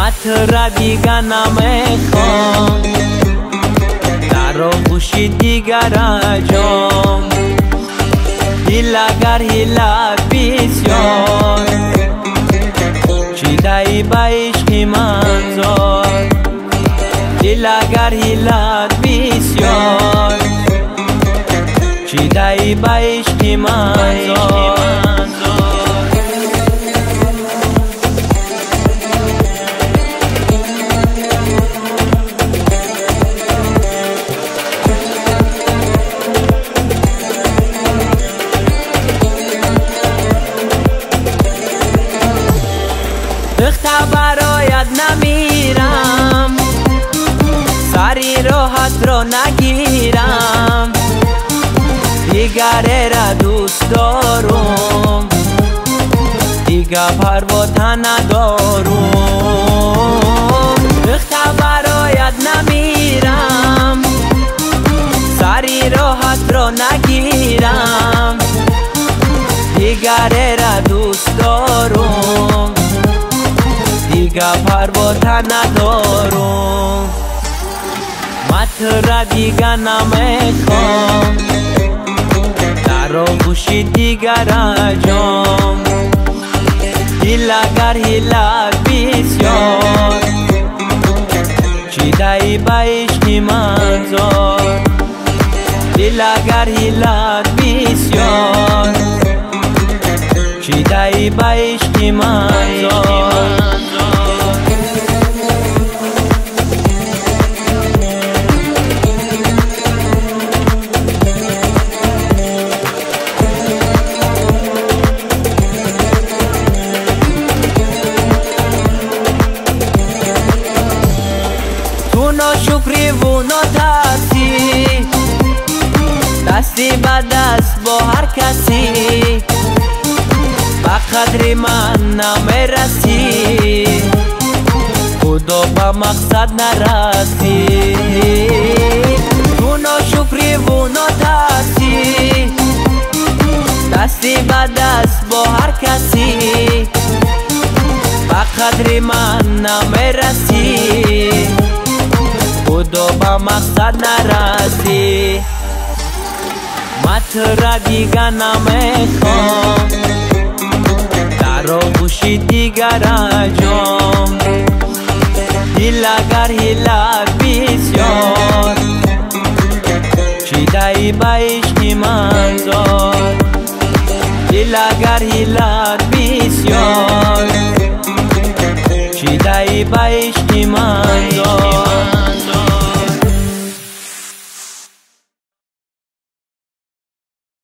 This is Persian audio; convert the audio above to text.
مطرح دیگر نمیخوام، در آغوش دیگر انجام. دل اگر هیلت بسیار، چی دهی به عشق من زار. دل اگر هیلت بسیار، چی دهی به عشق من زار. بخت برایت نمیرم، سری راحت رو نگیرم. دیگره را دوست دارم، دیگه پروات ندارم. بخت برایت نمیرم، سری راحت رو نگیرم. دیگره را دوست دارم، دیگه پروات ندارم. مطرح دیگر نمیخوام، در آغوش دیگر انجام. دل اگر هیلت بسیار، چی دهی به عشق من زار. دل اگر هیلت بسیار، چی دهی به عشق من زار. ناشکری و ناترسی، دستی به دست با هر کسی. به قدر من نمیرسی، خدا به مقصد نرسی. تو ناشکری و ناترسی، دستی به دست با هر کسی. به قدر من نمیرسی، خدا به مقصد نرسی. مطرح دیگر نمیخوام، در آغوش دیگر انجام. دل اگر هیلت بسیار، چی دهی به عشق من زار. دل اگر هیلت بسیار،